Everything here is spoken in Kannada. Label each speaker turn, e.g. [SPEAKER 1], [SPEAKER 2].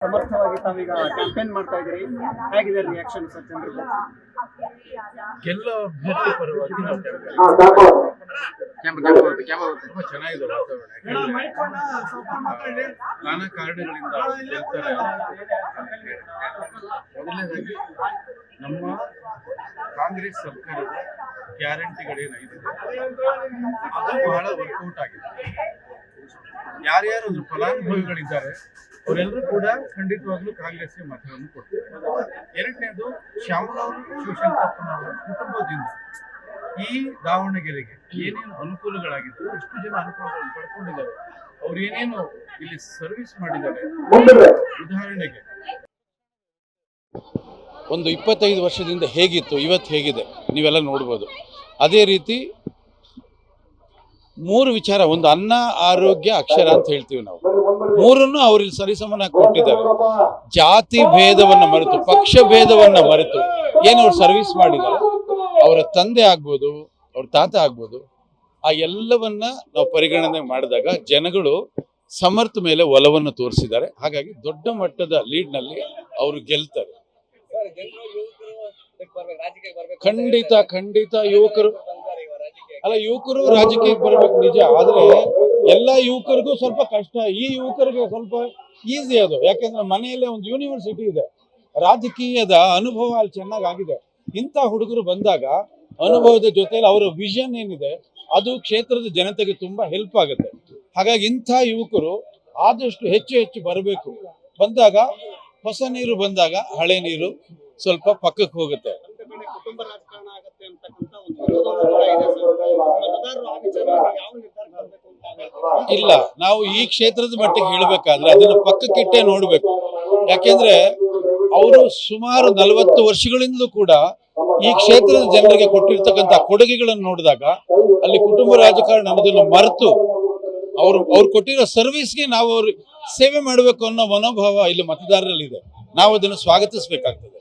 [SPEAKER 1] ಸಮರ್ಥವಾಗಿ ತಾವೀಗ ಕ್ಯಾಂಪೇನ್ ಮಾಡ್ತಾ ಇದ್ದೀರಿ, ಹೇಗಿದೆ ರಿಯಾಕ್ಷನ್ ಸರ್ ಜನರಿಗೆ?
[SPEAKER 2] ಗೆಲ್ಲೋ ಅಭ್ಯರ್ಥಿ ಪರವಾಗಿ ನಾವು ತುಂಬಾ ಚೆನ್ನಾಗಿದೆ ವಾತಾವರಣ. ನಾನಾ ಕಾರಣಗಳಿಂದ ಗೆಲ್ತಾರೆ. ಮೊದಲನೇದಾಗಿ ನಮ್ಮ ಕಾಂಗ್ರೆಸ್ ಸರ್ಕಾರದ ಗ್ಯಾರಂಟಿಗಳೇನಾಗಿದೆ ಅದು ಬಹಳ ವರ್ಕೌಟ್ ಆಗಿದೆ. ಯಾರ್ಯಾರು ಅದ್ರ ಫಲಾನುಭವಿಗಳಿದ್ದಾರೆ ಅವರೆಲ್ಲರೂ ಕೂಡ ಖಂಡಿತವಾಗ್ಲೂ ಕಾಂಗ್ರೆಸ್ಗೆ ಮತವನ್ನು ಕೊಡ್ತಾರೆ. ಎರಡನೇದು ಶ್ಯಾಮರಾವ್ ಶಿವಶಂಕರಪ್ಪನವರ ಕುಟುಂಬದಿಂದ ಈ ದಾವಣಗೆರೆಗೆ ಏನೇನು ಅನುಕೂಲಗಳಾಗಿತ್ತು, ಎಷ್ಟು ಜನ ಅನುಕೂಲಗಳನ್ನು ಪಡ್ಕೊಂಡಿದ್ದಾರೆ, ಅವ್ರು ಏನೇನು ಇಲ್ಲಿ ಸರ್ವಿಸ್ ಮಾಡಿದ್ದಾರೆ. ಉದಾಹರಣೆಗೆ ಒಂದು 25 ವರ್ಷದಿಂದ ಹೇಗಿತ್ತು ಇವತ್ತು ಹೇಗಿದೆ ನೀವೆಲ್ಲ ನೋಡ್ಬೋದು. ಅದೇ ರೀತಿ 3 ವಿಚಾರ, ಒಂದು ಅನ್ನ, ಆರೋಗ್ಯ, ಅಕ್ಷರ ಅಂತ ಹೇಳ್ತೀವಿ ನಾವು. 3ನ್ನು ಅವ್ರಿಗೆ ಸರಿಸಮನಾಗಿ ಕೊಟ್ಟಿದ್ದಾರೆ. ಜಾತಿ ಭೇದವನ್ನ ಮರೆತು, ಪಕ್ಷ ಭೇದವನ್ನ ಮರೆತು ಏನು ಅವ್ರು ಸರ್ವಿಸ್ ಮಾಡಿದ್ದಾರೆ, ಅವರ ತಂದೆ ಆಗ್ಬೋದು, ಅವ್ರ ತಾತ ಆಗ್ಬೋದು, ಆ ಎಲ್ಲವನ್ನ ನಾವು ಪರಿಗಣನೆ ಮಾಡಿದಾಗ ಜನಗಳು ಸಮರ್ಥ ಮೇಲೆ ಒಲವನ್ನು ತೋರಿಸಿದ್ದಾರೆ. ಹಾಗಾಗಿ ದೊಡ್ಡ ಮಟ್ಟದ ಲೀಡ್ನಲ್ಲಿ ಅವರು ಗೆಲ್ತಾರೆ. ಖಂಡಿತ ಖಂಡಿತ ಯುವಕರು ರಾಜಕೀಯಕ್ಕೆ ಬರ್ಬೇಕು ನಿಜ. ಆದ್ರೆ ಎಲ್ಲ ಯುವಕರಿಗೂ ಸ್ವಲ್ಪ ಕಷ್ಟ, ಈ ಯುವಕರಿಗೆ ಸ್ವಲ್ಪ ಈಸಿ ಅದು. ಯಾಕೆಂದ್ರೆ ಮನೆಯಲ್ಲೇ ಒಂದು ಯೂನಿವರ್ಸಿಟಿ ಇದೆ, ರಾಜಕೀಯದ ಅನುಭವ ಅಲ್ಲಿ ಚೆನ್ನಾಗಿದೆ. ಇಂಥ ಹುಡುಗರು ಬಂದಾಗ ಅನುಭವದ ಜೊತೆಯಲ್ಲಿ ಅವರ ವಿಷನ್ ಏನಿದೆ ಅದು ಕ್ಷೇತ್ರದ ಜನತೆಗೆ ತುಂಬಾ ಹೆಲ್ಪ್ ಆಗುತ್ತೆ. ಹಾಗಾಗಿ ಇಂಥ ಯುವಕರು ಆದಷ್ಟು ಹೆಚ್ಚು ಬರಬೇಕು. ಬಂದಾಗ ಹೊಸ ನೀರು ಬಂದಾಗ ಹಳೆ ನೀರು ಸ್ವಲ್ಪ ಪಕ್ಕಕ್ಕೆ ಹೋಗುತ್ತೆ.
[SPEAKER 1] ಕುಟುಂಬ ರಾಜಕಾರಣ ಆಗುತ್ತೆ ಅಂತಕ್ಕಂಥ
[SPEAKER 2] ಇಲ್ಲ, ನಾವು ಈ ಕ್ಷೇತ್ರದ ಮಟ್ಟಿಗೆ ಹೇಳ್ಬೇಕಾದ್ರೆ ಅದನ್ನ ಪಕ್ಕಕ್ಕಿಟ್ಟೆ ನೋಡ್ಬೇಕು. ಯಾಕೆಂದ್ರೆ ಅವರು ಸುಮಾರು 40 ವರ್ಷಗಳಿಂದಲೂ ಕೂಡ ಈ ಕ್ಷೇತ್ರದ ಜನರಿಗೆ ಕೊಟ್ಟಿರ್ತಕ್ಕಂಥ ಕೊಡುಗೆಗಳನ್ನು ನೋಡಿದಾಗ ಅಲ್ಲಿ ಕುಟುಂಬ ರಾಜಕಾರಣ ಅನ್ನೋದನ್ನು ಮರೆತು ಅವ್ರು ಕೊಟ್ಟಿರೋ ಸರ್ವಿಸ್ಗೆ ನಾವು ಅವ್ರ ಸೇವೆ ಮಾಡಬೇಕು ಅನ್ನೋ ಮನೋಭಾವ ಇಲ್ಲಿ ಮತದಾರರಲ್ಲಿದೆ. ನಾವು ಅದನ್ನು ಸ್ವಾಗತಿಸಬೇಕಾಗ್ತದೆ.